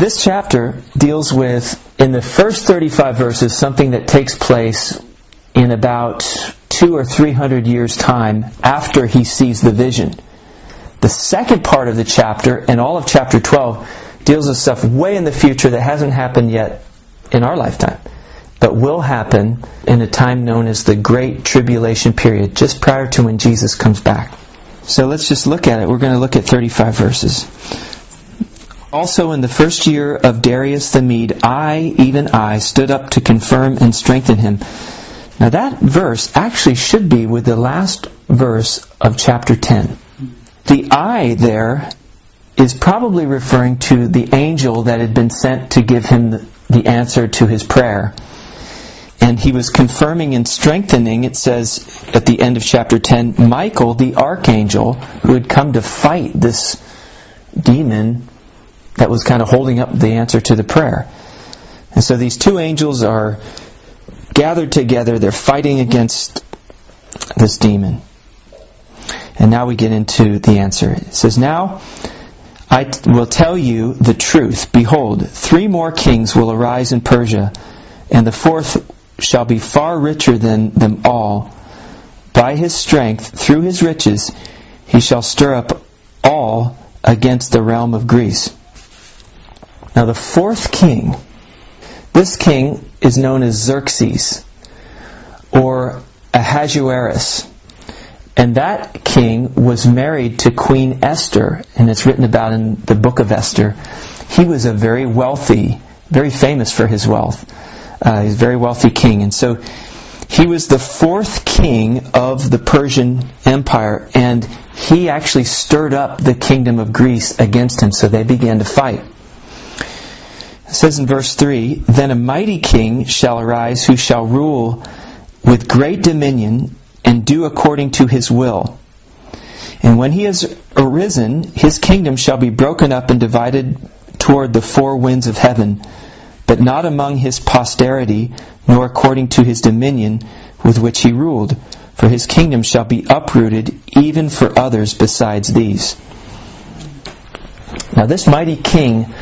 This chapter deals with, in the first 35 verses, something that takes place in about 200 or 300 years' time after he sees the vision. The second part of the chapter, and all of chapter 12, deals with stuff way in the future that hasn't happened yet in our lifetime, but will happen in a time known as the Great Tribulation period, just prior to when Jesus comes back. So let's just look at it. We're going to look at 35 verses. Also in the first year of Darius the Mede, even I, stood up to confirm and strengthen him. Now that verse actually should be with the last verse of chapter 10. The I there is probably referring to the angel that had been sent to give him the answer to his prayer. And he was confirming and strengthening, it says at the end of chapter 10, Michael, the archangel, who had come to fight this demon that was kind of holding up the answer to the prayer. And so these two angels are gathered together. They're fighting against this demon. And now we get into the answer. It says, Now I will tell you the truth. Behold, 3 more kings will arise in Persia, and the 4th shall be far richer than them all. By his strength, through his riches, he shall stir up all against the realm of Greece. Now the 4th king, this king is known as Xerxes, or Ahasuerus. And that king was married to Queen Esther, and it's written about in the book of Esther. He was a very wealthy, very famous for his wealth. He's a very wealthy king. And so he was the 4th king of the Persian Empire, and he actually stirred up the kingdom of Greece against him, so they began to fight. It says in verse 3, Then a mighty king shall arise who shall rule with great dominion and do according to his will. And when he has arisen, his kingdom shall be broken up and divided toward the 4 winds of heaven, but not among his posterity, nor according to his dominion with which he ruled. For his kingdom shall be uprooted even for others besides these. Now this mighty king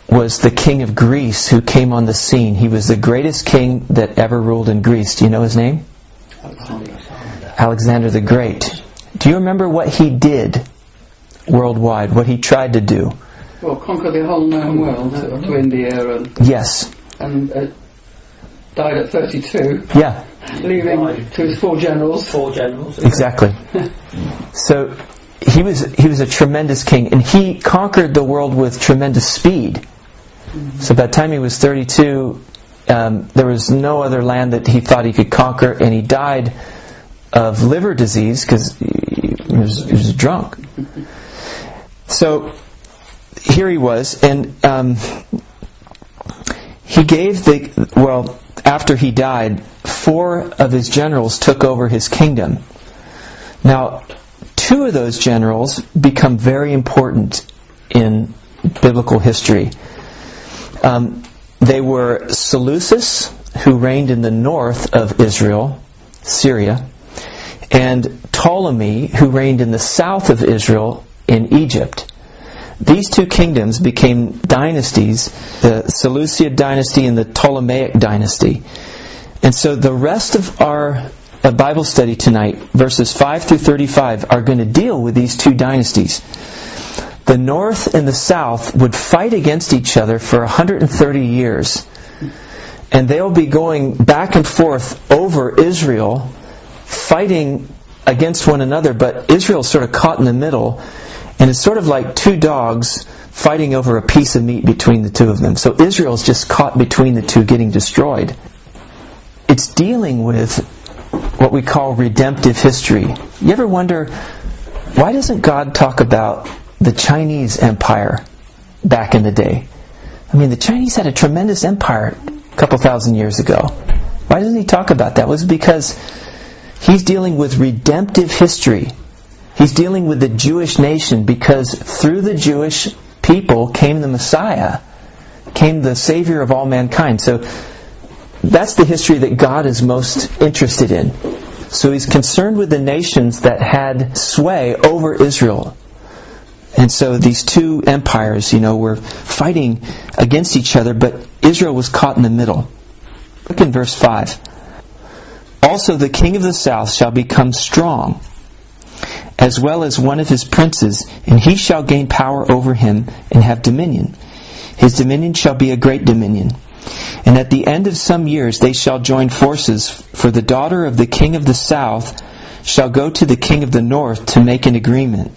was the king of Greece who came on the scene. He was the greatest king that ever ruled in Greece. Do you know his name? Alexander the Great. Do you remember what he did worldwide, what he tried to do? Well, conquer the whole known world to India and... Yes. And died at 32. Yeah. Leaving to his 4 generals. 4 generals. Exactly. So he was a tremendous king, and he conquered the world with tremendous speed. So by the time he was 32, there was no other land that he thought he could conquer, and he died of liver disease because he was drunk. So here he was, and he gave after he died, 4 of his generals took over his kingdom. Now, 2 of those generals become very important in biblical history. They were Seleucus, who reigned in the north of Israel, Syria, and Ptolemy, who reigned in the south of Israel, in Egypt. These 2 kingdoms became dynasties, the Seleucid dynasty and the Ptolemaic dynasty. And so the rest of our Bible study tonight, verses 5 through 35, are going to deal with these 2 dynasties. The north and the south would fight against each other for 130 years. And they'll be going back and forth over Israel, fighting against one another, but Israel's sort of caught in the middle, and it's sort of like 2 dogs fighting over a piece of meat between the 2 of them. So Israel's just caught between the 2, getting destroyed. It's dealing with what we call redemptive history. You ever wonder, why doesn't God talk about the Chinese Empire back in the day? I mean, the Chinese had a tremendous empire a couple thousand years ago. Why doesn't he talk about that? It was because he's dealing with redemptive history. He's dealing with the Jewish nation, because through the Jewish people came the Messiah, came the Savior of all mankind. So that's the history that God is most interested in. So he's concerned with the nations that had sway over Israel. And so these two empires, were fighting against each other, but Israel was caught in the middle. Look in verse 5. Also the king of the south shall become strong, as well as one of his princes, and he shall gain power over him and have dominion. His dominion shall be a great dominion. And at the end of some years they shall join forces, for the daughter of the king of the south shall go to the king of the north to make an agreement.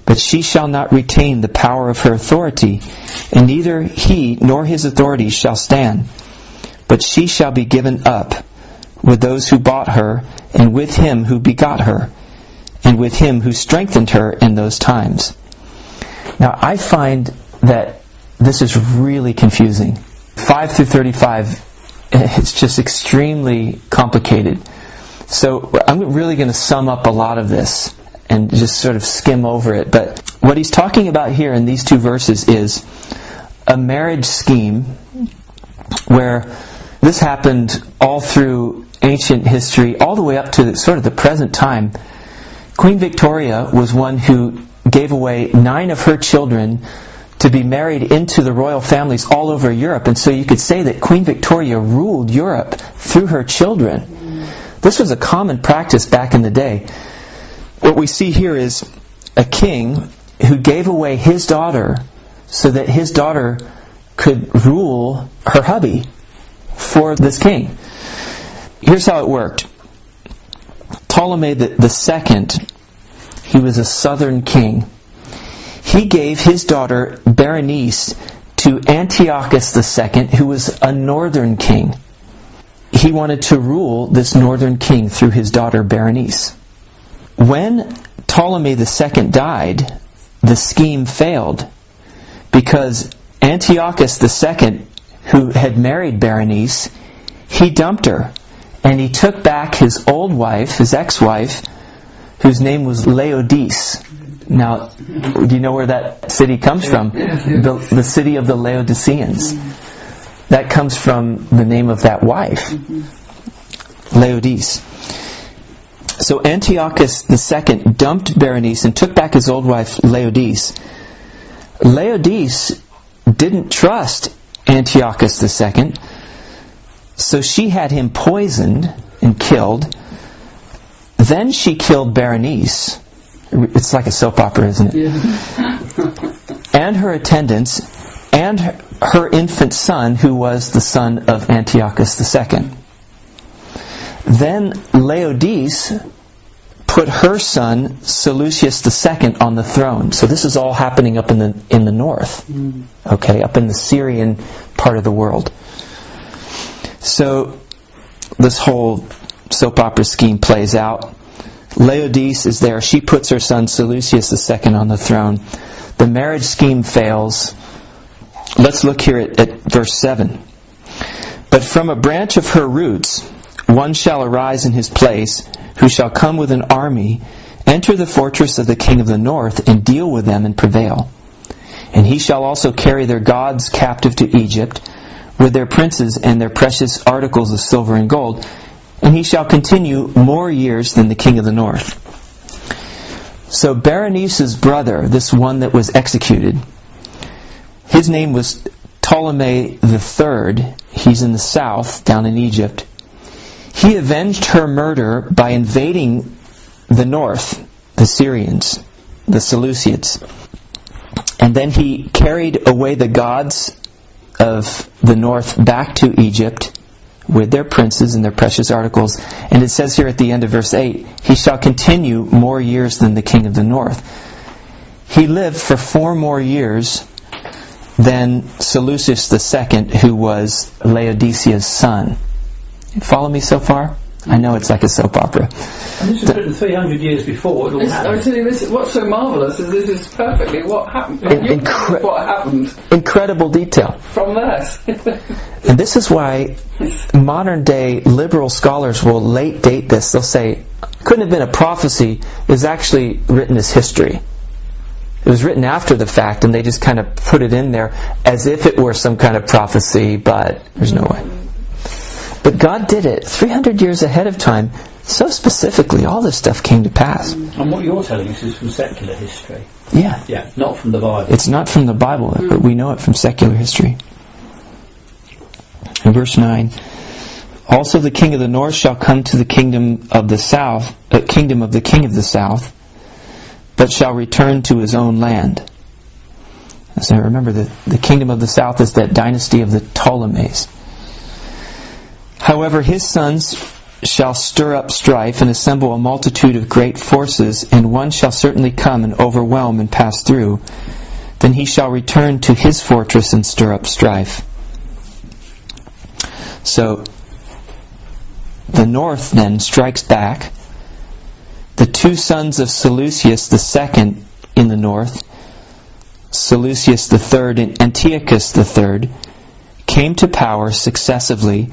But she shall not retain the power of her authority, and neither he nor his authority shall stand. But she shall be given up with those who bought her, and with him who begot her, and with him who strengthened her in those times. Now I find that this is really confusing. 5 through 35, it's just extremely complicated. So I'm really going to sum up a lot of this and just sort of skim over it. But what he's talking about here in these two verses is a marriage scheme where this happened all through ancient history, all the way up to sort of the present time. Queen Victoria was one who gave away 9 of her children to be married into the royal families all over Europe. And so you could say that Queen Victoria ruled Europe through her children. This was a common practice back in the day. What we see here is a king who gave away his daughter so that his daughter could rule her hubby for this king. Here's how it worked. Ptolemy the second, he was a southern king. He gave his daughter Berenice to Antiochus II, who was a northern king. He wanted to rule this northern king through his daughter Berenice. When Ptolemy II died, the scheme failed because Antiochus II, who had married Berenice, he dumped her and he took back his old wife, his ex-wife, whose name was Laodice. Now, do you know where that city comes from? The city of the Laodiceans. That comes from the name of that wife, Laodice. So Antiochus II dumped Berenice and took back his old wife, Laodice. Laodice didn't trust Antiochus II, so she had him poisoned and killed. Then she killed Berenice. It's like a soap opera, isn't it? Yeah. And her attendants, and her infant son, who was the son of Antiochus II. Then Laodice put her son Seleucus II on the throne. So this is all happening up in the north, okay, up in the Syrian part of the world. So this whole soap opera scheme plays out. Laodice is there. She puts her son Seleucus II on the throne. The marriage scheme fails. Let's look here at verse 7. But from a branch of her roots one shall arise in his place, who shall come with an army, enter the fortress of the king of the north, and deal with them and prevail. And he shall also carry their gods captive to Egypt, with their princes and their precious articles of silver and gold, and he shall continue more years than the king of the north. So Berenice's brother, this one that was executed, his name was Ptolemy III. He's in the south, down in Egypt. He avenged her murder by invading the north, the Syrians, the Seleucids. And then he carried away the gods of the north back to Egypt with their princes and their precious articles. And it says here at the end of verse 8, he shall continue more years than the king of the north. He lived for 4 more years than Seleucus II, who was Laodicea's son. You follow me so far? I know it's like a soap opera. And this was written 300 years before it all happened. I tell you, what's so marvellous is this is perfectly what happened. What happened. Incredible detail. From that. And this is why modern day liberal scholars will late date this. They'll say, couldn't have been a prophecy, it was actually written as history. It was written after the fact, and they just kind of put it in there as if it were some kind of prophecy, but there's no way. But God did it 300 years ahead of time, so specifically. All this stuff came to pass. And what you're telling us is from secular history. Yeah. Yeah, not from the Bible. It's not from the Bible, but we know it from secular history. In verse 9, also the king of the north shall come to the kingdom of the south, kingdom of the king of the south, but shall return to his own land. So remember, the kingdom of the south is that dynasty of the Ptolemies. However, his sons shall stir up strife and assemble a multitude of great forces, and one shall certainly come and overwhelm and pass through. Then he shall return to his fortress and stir up strife. So, the north then strikes back. The two sons of Seleucus II in the north, Seleucus III and Antiochus III, came to power successively.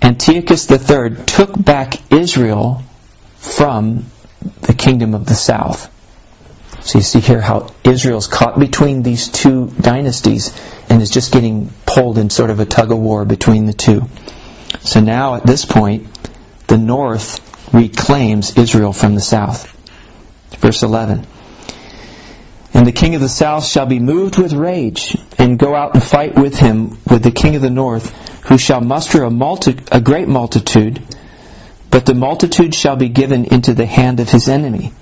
Antiochus III took back Israel from the kingdom of the south. So you see here how Israel's caught between these two dynasties and is just getting pulled in sort of a tug-of-war between the two. So now at this point, the north reclaims Israel from the south. Verse 11. And the king of the south shall be moved with rage, and go out and fight with him, with the king of the north, who shall muster a great multitude, but the multitude shall be given into the hand of his enemy.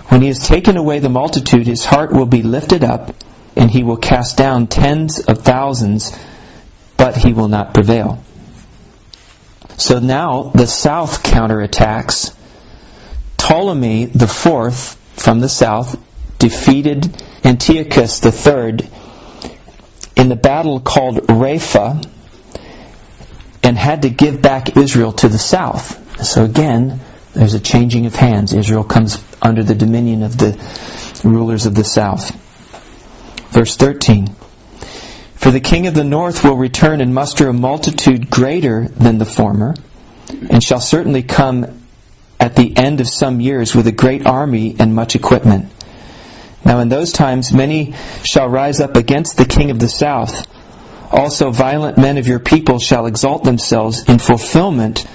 When he has taken away the multitude, his heart will be lifted up, and he will cast down tens of thousands, but he will not prevail. So now the south counterattacks. Ptolemy the fourth from the south defeated Antiochus III in the battle called Rapha, and had to give back Israel to the south. So again, there's a changing of hands. Israel comes under the dominion of the rulers of the south. Verse 13. For the king of the north will return and muster a multitude greater than the former, and shall certainly come at the end of some years with a great army and much equipment. Now in those times many shall rise up against the king of the south. Also violent men of your people shall exalt themselves in fulfillment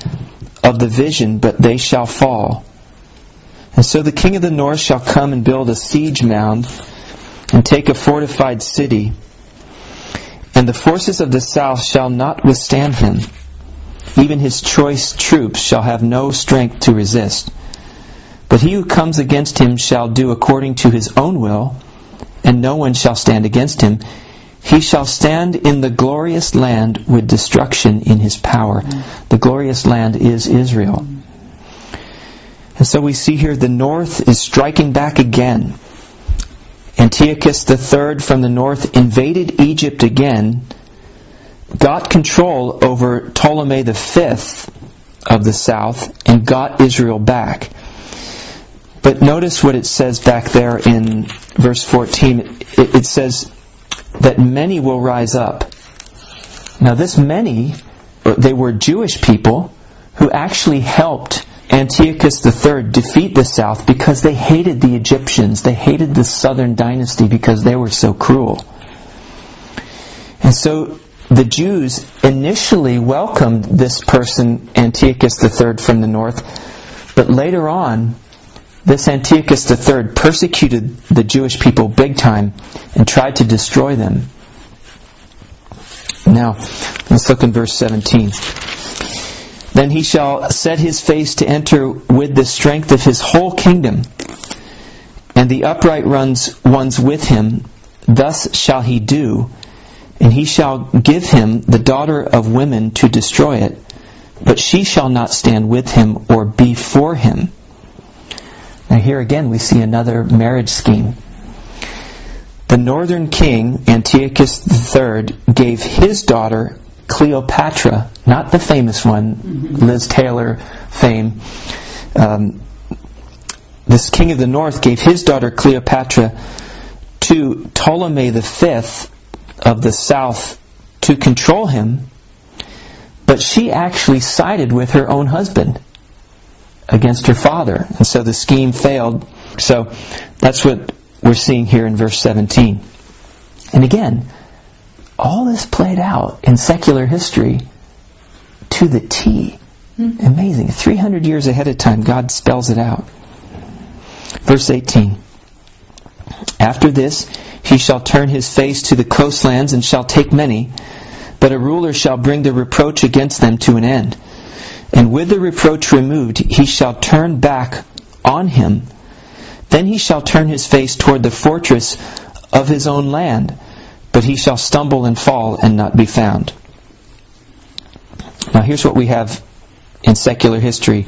of the vision, but they shall fall. And so the king of the north shall come and build a siege mound and take a fortified city. And the forces of the south shall not withstand him. Even his choice troops shall have no strength to resist. But he who comes against him shall do according to his own will, and no one shall stand against him. He shall stand in the glorious land with destruction in his power. The glorious land is Israel. And so we see here the north is striking back again. Antiochus III from the north invaded Egypt again, got control over Ptolemy V of the south, and got Israel back. But notice what it says back there in verse 14. It says that many will rise up. Now this many, they were Jewish people who actually helped Antiochus III defeat the south because they hated the Egyptians. They hated the southern dynasty because they were so cruel. And so the Jews initially welcomed this person, Antiochus III from the north, but later on, this Antiochus III persecuted the Jewish people big time and tried to destroy them. Now, let's look in verse 17. Then he shall set his face to enter with the strength of his whole kingdom, and the upright ones with him. Thus shall he do, and he shall give him the daughter of women to destroy it, but she shall not stand with him or be for him. Now here again we see another marriage scheme. The northern king, Antiochus III, gave his daughter Cleopatra, not the famous one, Liz Taylor fame. This king of the north gave his daughter Cleopatra to Ptolemy V of the south to control him, but she actually sided with her own husband against her father, and so the scheme failed. So that's what we're seeing here in verse 17. And again, all this played out in secular history to the T. Amazing. 300 years ahead of time, God spells it out. Verse 18. After this, he shall turn his face to the coastlands and shall take many, but a ruler shall bring the reproach against them to an end. And with the reproach removed, he shall turn back on him. Then he shall turn his face toward the fortress of his own land, but he shall stumble and fall and not be found. Now here's what we have in secular history.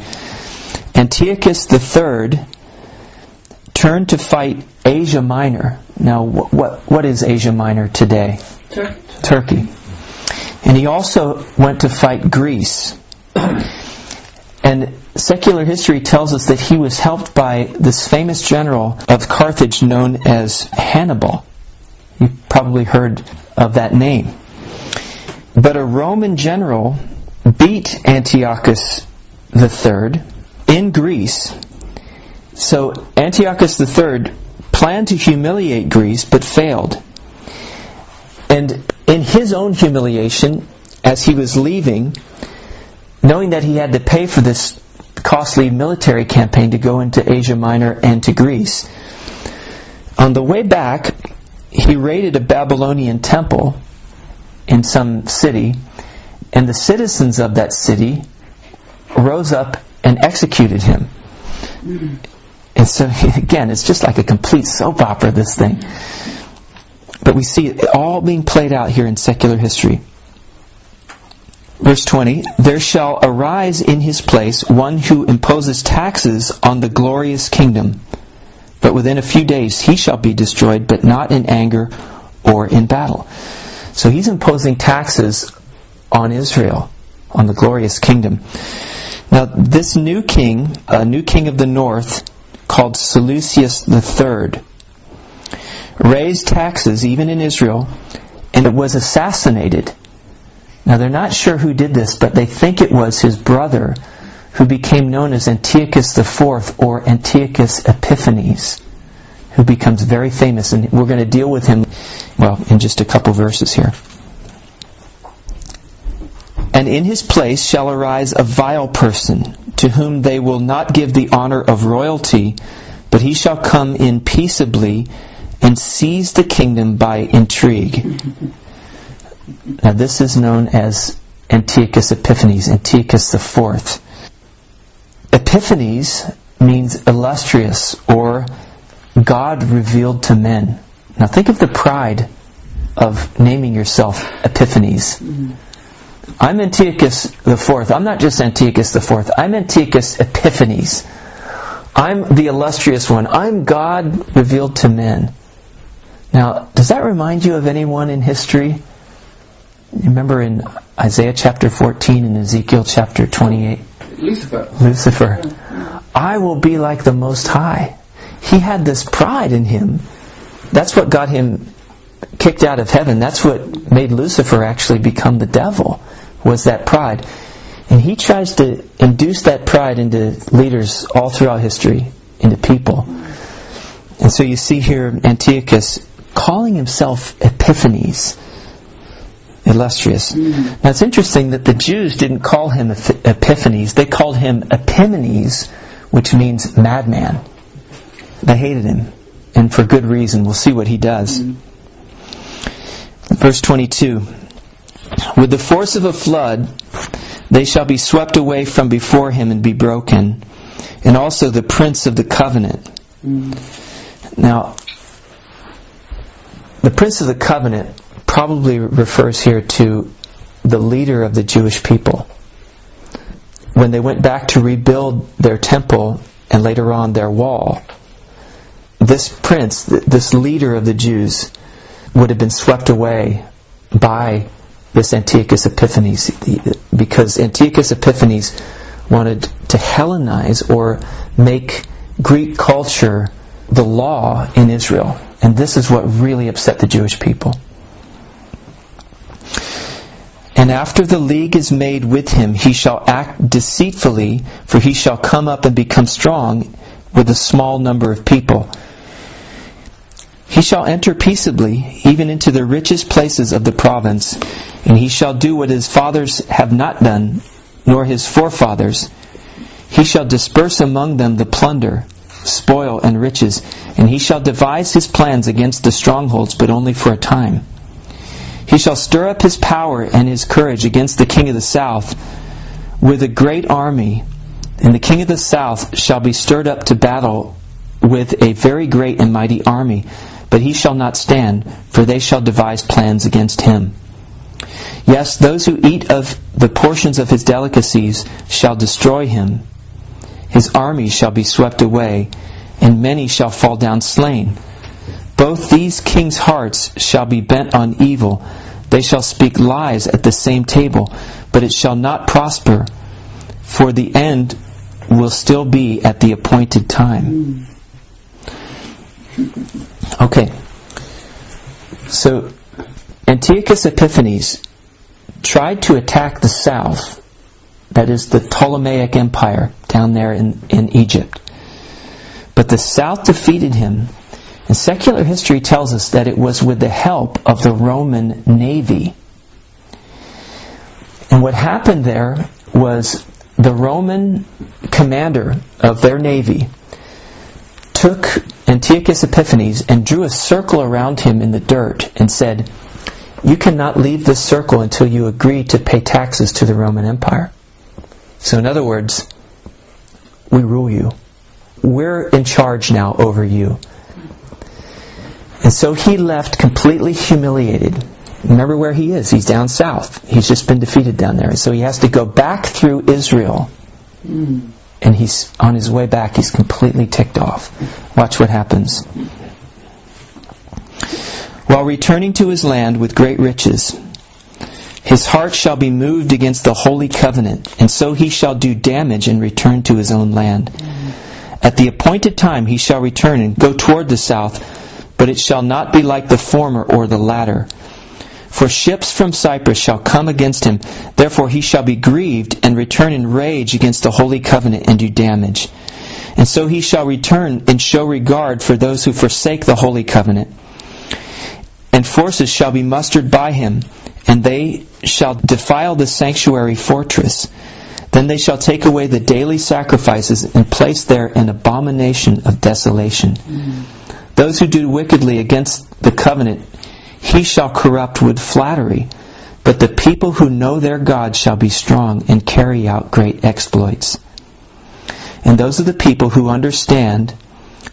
Antiochus III turned to fight Asia Minor. Now what is Asia Minor today? Turkey. And he also went to fight Greece. And secular history tells us that he was helped by this famous general of Carthage known as Hannibal. You've probably heard of that name. But a Roman general beat Antiochus III in Greece. So Antiochus III planned to humiliate Greece but failed. And in his own humiliation, as he was leaving, knowing that he had to pay for this costly military campaign to go into Asia Minor and to Greece, on the way back, he raided a Babylonian temple in some city, and the citizens of that city rose up and executed him. And so, again, it's just like a complete soap opera, this thing. But we see it all being played out here in secular history. Verse 20, there shall arise in his place one who imposes taxes on the glorious kingdom, but within a few days he shall be destroyed, but not in anger or in battle. So he's imposing taxes on Israel, on the glorious kingdom. Now this new king, a new king of the north, called Seleucus III, raised taxes even in Israel, and it was assassinated. Now they're not sure who did this, but they think it was his brother, who became known as Antiochus IV or Antiochus Epiphanes, who becomes very famous, and we're going to deal with him, well, in just a couple verses here. And in his place shall arise a vile person, to whom they will not give the honor of royalty, but he shall come in peaceably and seize the kingdom by intrigue. Now this is known as Antiochus Epiphanes, Antiochus IV. Epiphanes means illustrious or God revealed to men. Now think of the pride of naming yourself Epiphanes. I'm Antiochus IV. I'm not just Antiochus IV. I'm Antiochus Epiphanes. I'm the illustrious one. I'm God revealed to men. Now, does that remind you of anyone in history? You remember in Isaiah chapter 14 and Ezekiel chapter 28? Lucifer. I will be like the Most High. He had this pride in him. That's what got him kicked out of heaven. That's what made Lucifer actually become the devil, was that pride. And he tries to induce that pride into leaders all throughout history, into people. And so you see here Antiochus calling himself Epiphanes, illustrious. Now it's interesting that the Jews didn't call him Epiphanes. They called him Epimanes, which means madman. They hated him, and for good reason. We'll see what he does. Verse 22. With the force of a flood, they shall be swept away from before him and be broken, and also the prince of the covenant. Now, the prince of the covenant probably refers here to the leader of the Jewish people. When they went back to rebuild their temple and later on their wall, this prince, this leader of the Jews, would have been swept away by this Antiochus Epiphanes, because Antiochus Epiphanes wanted to Hellenize or make Greek culture the law in Israel. And this is what really upset the Jewish people. And after the league is made with him, he shall act deceitfully, for he shall come up and become strong with a small number of people. He shall enter peaceably, even into the richest places of the province, and he shall do what his fathers have not done, nor his forefathers. He shall disperse among them the plunder, spoil, and riches, and he shall devise his plans against the strongholds, but only for a time. He shall stir up his power and his courage against the king of the south with a great army, and the king of the south shall be stirred up to battle with a very great and mighty army, but he shall not stand, for they shall devise plans against him. Yes, those who eat of the portions of his delicacies shall destroy him. His army shall be swept away, and many shall fall down slain. Both these kings' hearts shall be bent on evil. They shall speak lies at the same table, but it shall not prosper, for the end will still be at the appointed time. Okay. So, Antiochus Epiphanes tried to attack the south, that is the Ptolemaic Empire down there in Egypt. But the south defeated him, and secular history tells us that it was with the help of the Roman navy. And what happened there was the Roman commander of their navy took Antiochus Epiphanes and drew a circle around him in the dirt and said, "You cannot leave this circle until you agree to pay taxes to the Roman Empire." So in other words, we rule you. We're in charge now over you. And so he left completely humiliated. Remember where he is. He's down south. He's just been defeated down there. So he has to go back through Israel. And he's on his way back, he's completely ticked off. Watch what happens. While returning to his land with great riches, his heart shall be moved against the holy covenant, and so he shall do damage and return to his own land. At the appointed time he shall return and go toward the south, but it shall not be like the former or the latter. For ships from Cyprus shall come against him, therefore he shall be grieved and return in rage against the holy covenant and do damage. And so he shall return and show regard for those who forsake the holy covenant. And forces shall be mustered by him, and they shall defile the sanctuary fortress. Then they shall take away the daily sacrifices and place there an abomination of desolation. Those who do wickedly against the covenant he shall corrupt with flattery, but the people who know their God shall be strong and carry out great exploits. And those of the people who understand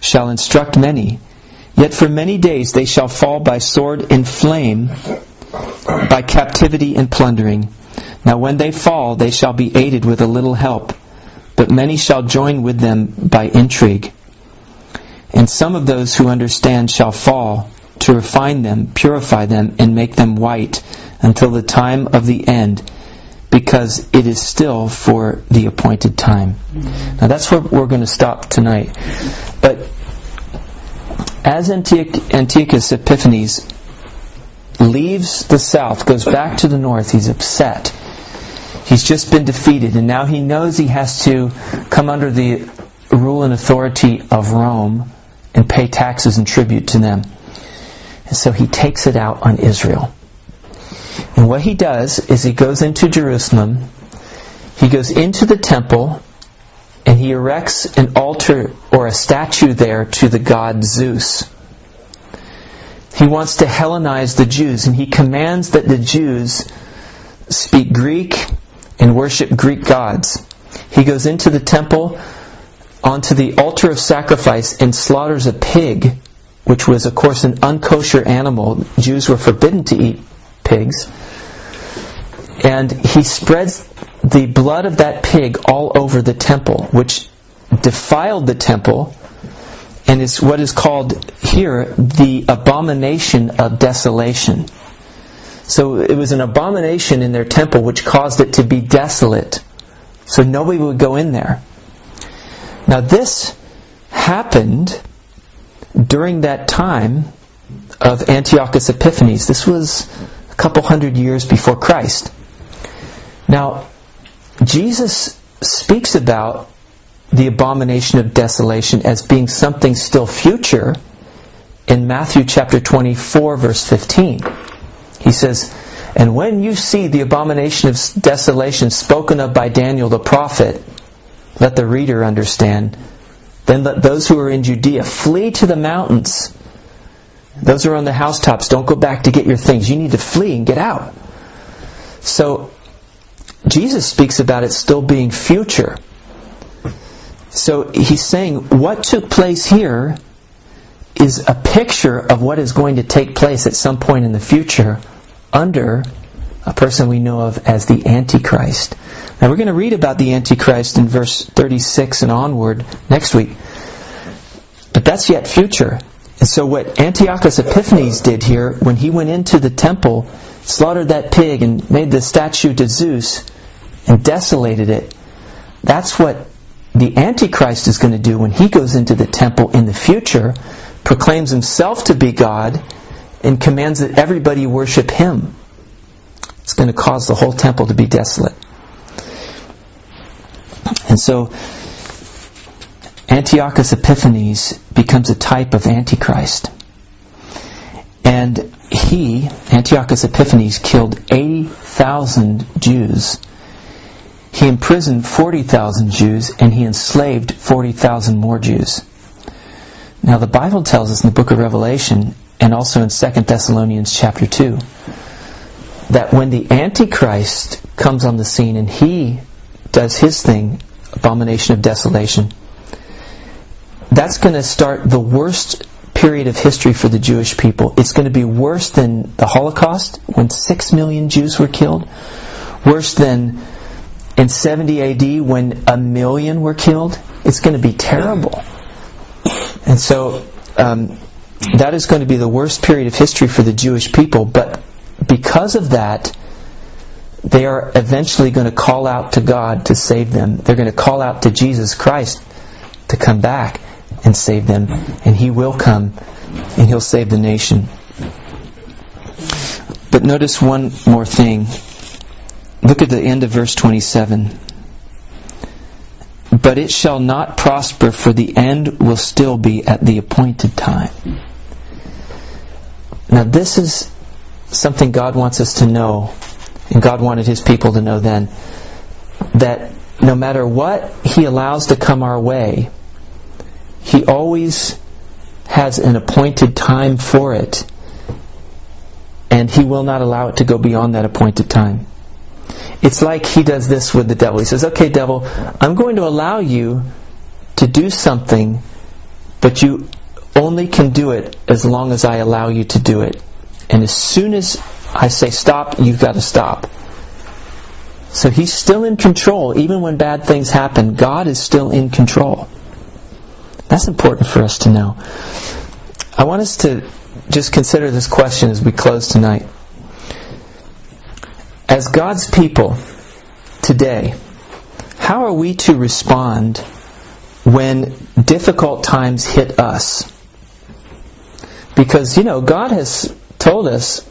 shall instruct many, yet for many days they shall fall by sword and flame, by captivity and plundering. Now when they fall, they shall be aided with a little help, but many shall join with them by intrigue. And some of those who understand shall fall, to refine them, purify them, and make them white until the time of the end, because it is still for the appointed time. Now that's where we're going to stop tonight. But as Antiochus Epiphanes leaves the south, goes back to the north, he's upset. He's just been defeated, and now he knows he has to come under the rule and authority of Rome and pay taxes and tribute to them. And so he takes it out on Israel. And what he does is he goes into Jerusalem, he goes into the temple, and he erects an altar or a statue there to the god Zeus. He wants to Hellenize the Jews, and he commands that the Jews speak Greek and worship Greek gods. He goes into the temple, onto the altar of sacrifice, and slaughters a pig, which was, of course, an unkosher animal. Jews were forbidden to eat pigs. And he spreads the blood of that pig all over the temple, which defiled the temple, and is what is called here the abomination of desolation. So it was an abomination in their temple which caused it to be desolate. So nobody would go in there. Now this happened during that time of Antiochus Epiphanes. This was a couple hundred years before Christ. Now, Jesus speaks about the abomination of desolation as being something still future in Matthew chapter 24, verse 15. He says, And when you see the abomination of desolation spoken of by Daniel the prophet, let the reader understand. Then let those who are in Judea flee to the mountains. Those who are on the housetops, don't go back to get your things. You need to flee and get out. So, Jesus speaks about it still being future. So, He's saying what took place here is a picture of what is going to take place at some point in the future under a person we know of as the Antichrist. Now we're going to read about the Antichrist in verse 36 and onward next week. But that's yet future. And so what Antiochus Epiphanes did here, when he went into the temple, slaughtered that pig and made the statue to Zeus and desolated it, that's what the Antichrist is going to do when he goes into the temple in the future, proclaims himself to be God, and commands that everybody worship him. It's going to cause the whole temple to be desolate. And so Antiochus Epiphanes becomes a type of Antichrist. And Antiochus Epiphanes, killed 80,000 Jews. He imprisoned 40,000 Jews, and he enslaved 40,000 more Jews. Now the Bible tells us in the book of Revelation, and also in 2 Thessalonians chapter 2, that when the Antichrist comes on the scene and he does his thing, abomination of desolation, that's going to start the worst period of history for the Jewish people. It's going to be worse than the Holocaust, when 6 million Jews were killed. Worse than in 70 AD, when 1 million were killed. It's going to be terrible. And so that is going to be the worst period of history for the Jewish people. But because of that, they are eventually going to call out to God to save them. They're going to call out to Jesus Christ to come back and save them. And He will come and He'll save the nation. But notice one more thing. Look at the end of verse 27. But it shall not prosper, for the end will still be at the appointed time. Now this is something God wants us to know, and God wanted His people to know then, that no matter what He allows to come our way, He always has an appointed time for it, and He will not allow it to go beyond that appointed time. It's like He does this with the devil. He says, okay, devil, I'm going to allow you to do something, but you only can do it as long as I allow you to do it. And as soon as I say stop, you've got to stop. So He's still in control. Even when bad things happen, God is still in control. That's important for us to know. I want us to just consider this question as we close tonight. As God's people today, how are we to respond when difficult times hit us? Because, God has told us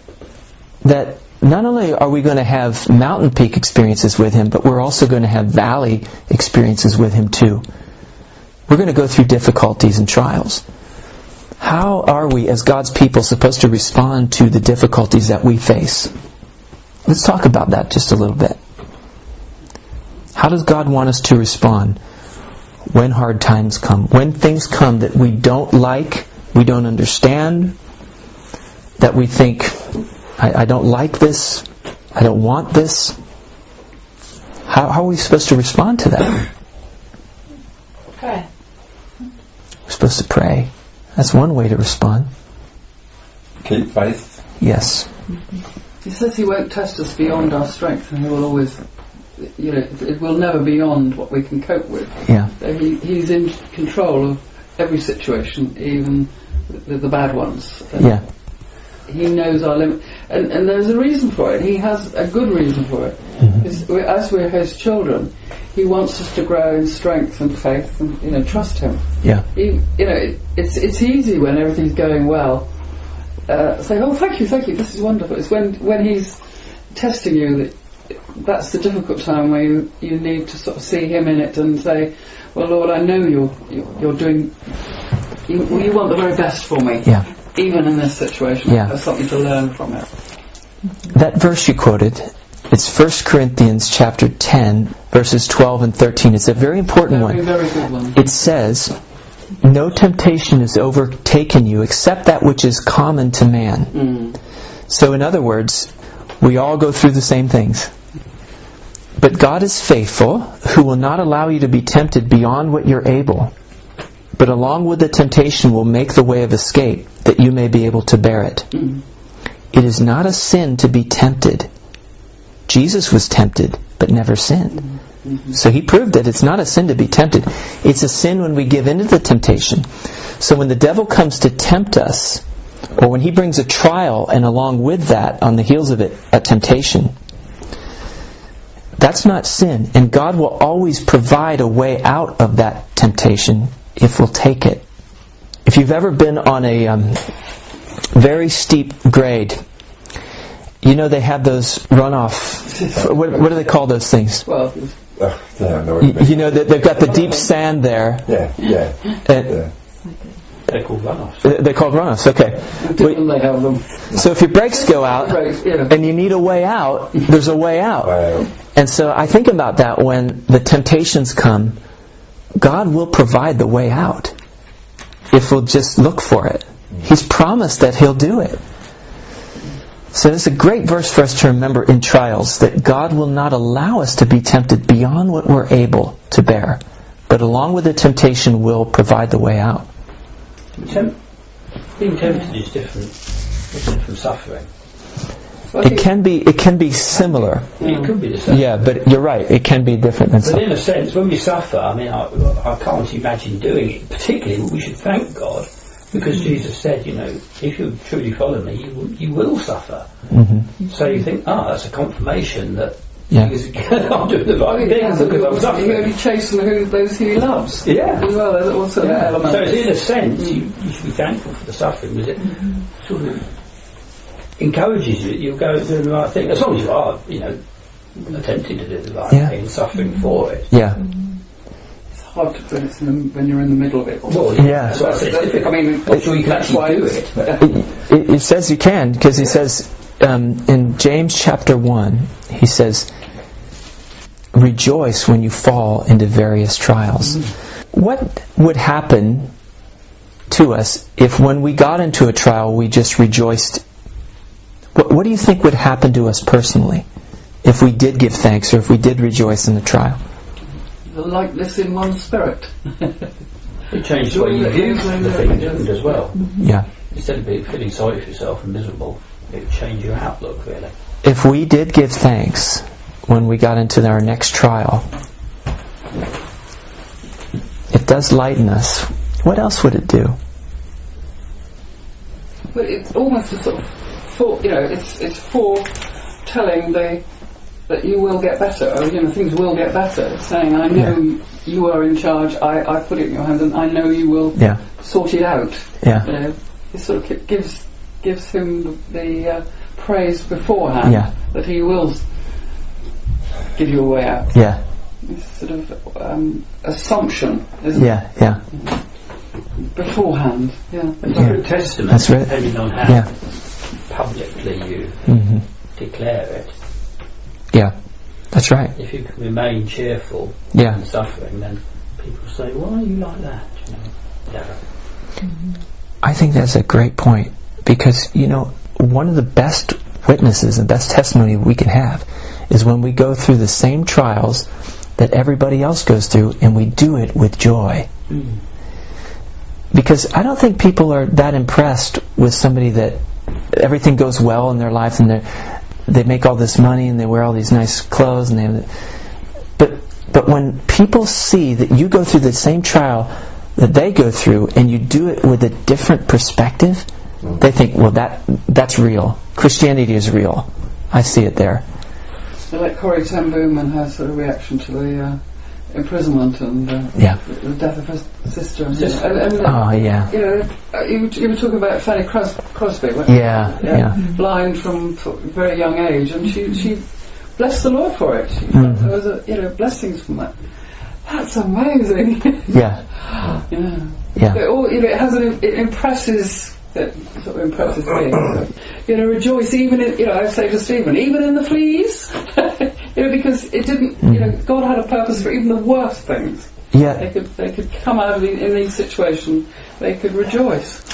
that not only are we going to have mountain peak experiences with Him, but we're also going to have valley experiences with Him too. We're going to go through difficulties and trials. How are we, as God's people, supposed to respond to the difficulties that we face? Let's talk about that just a little bit. How does God want us to respond when hard times come? When things come that we don't like, we don't understand, that we think, I don't like this, I don't want this. How are we supposed to respond to that? Pray. We're supposed to pray. That's one way to respond. Keep faith. Yes. He says He won't test us beyond our strength, and He will always, it will never be beyond what we can cope with. Yeah. So He's in control of every situation, even the bad ones. Yeah. He knows our limit, and there's a reason for it. He has a good reason for it. Mm-hmm. As we're His children, He wants us to grow in strength and faith, and trust Him. Yeah. It's easy when everything's going well. Say, oh, thank you, this is wonderful. It's when He's testing you that's the difficult time where you need to sort of see Him in it and say, well, Lord, I know you're doing. You want the very best for me. Yeah. Even in this situation, Yeah. there's something to learn from it. That verse you quoted, it's 1 Corinthians chapter 10, verses 12 and 13. It's a very important one. Very good one. It says, "No temptation has overtaken you except that which is common to man." So in other words, we all go through the same things. But God is faithful, who will not allow you to be tempted beyond what you're able, but along with the temptation will make the way of escape, that you may be able to bear it. It is not a sin to be tempted. Jesus was tempted, but never sinned. So he proved that it's not a sin to be tempted. It's a sin when we give in to the temptation. So when the devil comes to tempt us, or when he brings a trial, and along with that, on the heels of it, a temptation, that's not sin. And God will always provide a way out of that temptation if we'll take it. If you've ever been on a very steep grade, you know they have those runoff, what do they call those things? Well, You know, they've got the deep sand there. Yeah. They're called runoffs. They're called runoffs, okay. they have them. So if your brakes go out and you need a way out, there's a way out. Wow. And so I think about that when the temptations come, God will provide the way out if we'll just look for it. He's promised that He'll do it. So it's a great verse for us to remember in trials, that God will not allow us to be tempted beyond what we're able to bear, but along with the temptation will provide the way out. Being tempted is different, isn't it, from suffering? It can be similar. It could be the same. Yeah, but you're right, it can be different than But suffering. in a sense, when we suffer, I mean, I can't imagine doing it. Particularly, we should thank God, because Jesus said, you know, if you truly follow me, you will suffer. Mm-hmm. So you think, that's a confirmation that Yeah. I'm doing the right thing because I'm He suffering. only chases those who He loves. Yeah. As well, there's also that element. So in a sense, you should be thankful for the suffering, because it sort of encourages you that you'll go doing the right thing, as long as you are, attempting to do the right thing and suffering for it. Yeah. It's hard to put it when you're in the middle of it. Well, Yeah. that's what I said. I mean, I'm sure you can actually do it. But It says you can, because he says in James chapter 1, he says, rejoice when you fall into various trials. What would happen to us if when we got into a trial we just rejoiced? What do you think would happen to us personally if we did give thanks, or if we did rejoice in the trial? The likeness in one's spirit. it changed the way you view the thing, didn't it, as well? Yeah. Instead of feeling sorry for yourself and miserable, it changed your outlook, really. If we did give thanks when we got into our next trial, it does lighten us. What else would it do? But it's almost a sort of it's foretelling that you will get better, or things will get better. It's saying, I know you are in charge. I put it in your hands, and I know you will sort it out. Yeah. It sort of gives him the praise beforehand that he will give you a way out. Yeah. It's sort of assumption, isn't it? Yeah. Beforehand. Yeah. It's a good testament, That's right. depending on how publicly you declare it. Yeah, that's right. If you can remain cheerful in suffering, then people say, why are you like that? Whatever. I think that's a great point, because one of the best witnesses and best testimony we can have is when we go through the same trials that everybody else goes through, and we do it with joy. Because I don't think people are that impressed with somebody that everything goes well in their life, and they make all this money and they wear all these nice clothes, and but when people see that you go through the same trial that they go through, and you do it with a different perspective, they think, well, that's real. Christianity is real. I see it there. Like Corrie ten Boom and her sort of reaction to the imprisonment and the death of her sister. You were talking about Fanny Crosby, weren't you? Blind from a very young age, and she blessed the Lord for it. There was blessings from that. That's amazing. Yeah. It impresses that sort of impresses me. Rejoice even in, I say to Stephen, even in the fleas, because it didn't, God had a purpose for even the worst things. Yeah. They could come out of in these situations, they could rejoice.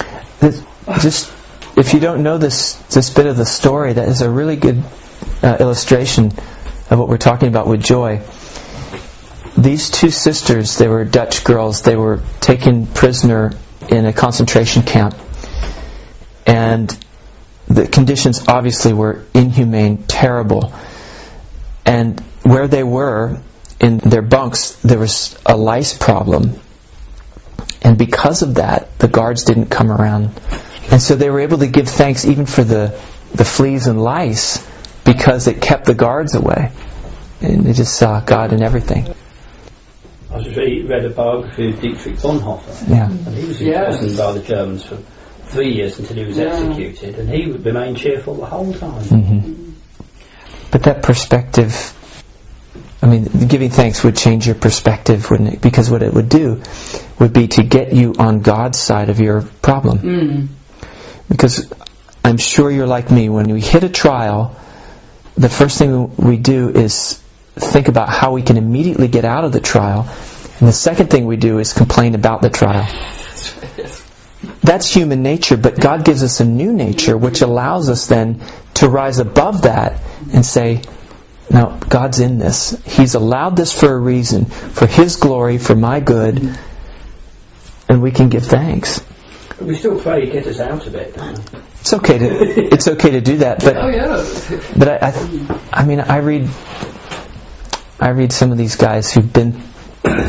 Just, if you don't know this bit of the story, that is a really good illustration of what we're talking about with joy. These two sisters, they were Dutch girls, they were taken prisoner in a concentration camp. And the conditions obviously were inhumane, terrible. And where they were, in their bunks, there was a lice problem. And because of that, the guards didn't come around. And so they were able to give thanks even for the fleas and lice, because it kept the guards away. And they just saw God in everything. I just read a biography of Dietrich Bonhoeffer. Yeah. And he was imprisoned by the Germans for 3 years until he was executed, and he would remain cheerful the whole time. Mm-hmm. But that perspective, giving thanks would change your perspective, wouldn't it? Because what it would do would be to get you on God's side of your problem. Mm. Because I'm sure you're like me, when we hit a trial, the first thing we do is think about how we can immediately get out of the trial, and the second thing we do is complain about the trial. That's human nature, but God gives us a new nature which allows us then to rise above that and say, no, God's in this. He's allowed this for a reason, for His glory, for my good, and we can give thanks. But we still pray to get us out of it, don't we? It's okay to do that, but I read some of these guys who've been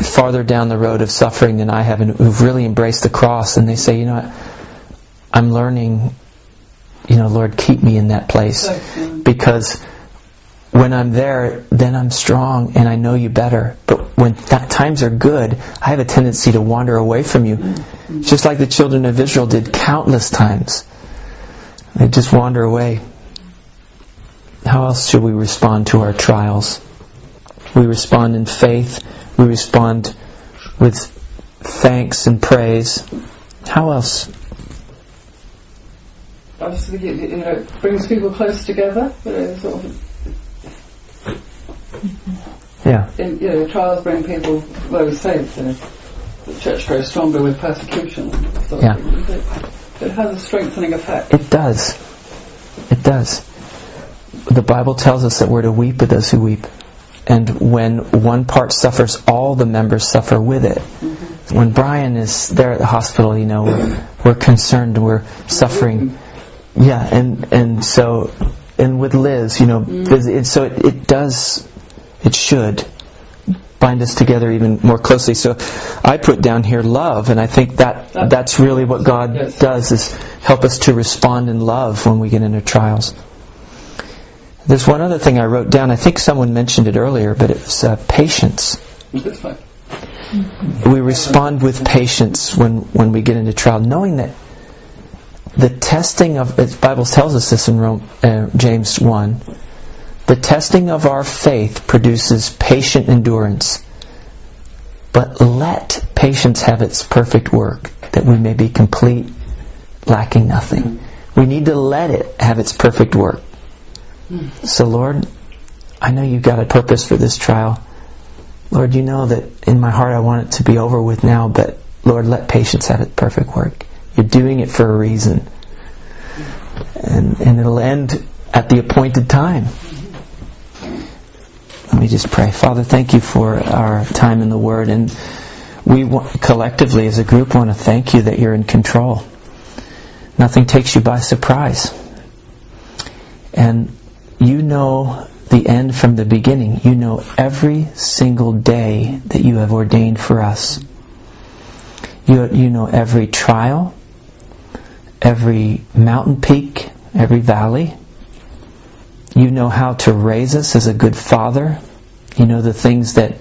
farther down the road of suffering than I have, and who've really embraced the cross, and they say, I'm learning, Lord, keep me in that place, because when I'm there, then I'm strong and I know you better. But when times are good, I have a tendency to wander away from you, just like the children of Israel did countless times. They just wander away. How else should we respond to our trials? We respond in faith. We respond with thanks and praise. How else? I just think it brings people close together. Sort of. Yeah. Trials bring people. Well, we say the church grows stronger with persecution. Yeah. It has a strengthening effect. It does. It does. The Bible tells us that we're to weep with those who weep. And when one part suffers, all the members suffer with it. Mm-hmm. When Brian is there at the hospital, we're concerned, we're suffering. Yeah, and so, and with Liz, so it should bind us together even more closely. So I put down here love, and I think that's really what God does, is help us to respond in love when we get into trials. There's one other thing I wrote down. I think someone mentioned it earlier, but it was patience. That's fine. We respond with patience when we get into trial, knowing that the testing of, the Bible tells us this in James 1, the testing of our faith produces patient endurance. But let patience have its perfect work, that we may be complete, lacking nothing. We need to let it have its perfect work. So Lord, I know you've got a purpose for this trial. Lord, you know that in my heart I want it to be over with now, but Lord, let patience have its perfect work. You're doing it for a reason. And it'll end at the appointed time. Let me just pray. Father, thank you for our time in the Word, and we collectively as a group want to thank you that you're in control. Nothing takes you by surprise. And you know the end from the beginning. You know every single day that you have ordained for us. You know every trial, every mountain peak, every valley. You know how to raise us as a good father. You know the things that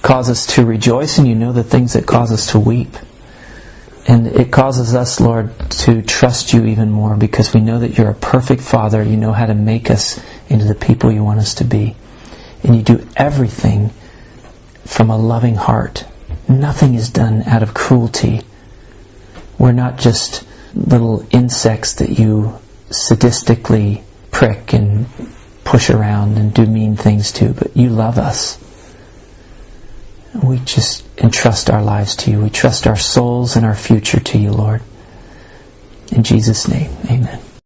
cause us to rejoice, and you know the things that cause us to weep. And it causes us, Lord, to trust you even more, because we know that you're a perfect Father. You know how to make us into the people you want us to be. And you do everything from a loving heart. Nothing is done out of cruelty. We're not just little insects that you sadistically prick and push around and do mean things to, but you love us. We just entrust our lives to you. We trust our souls and our future to you, Lord. In Jesus' name, amen.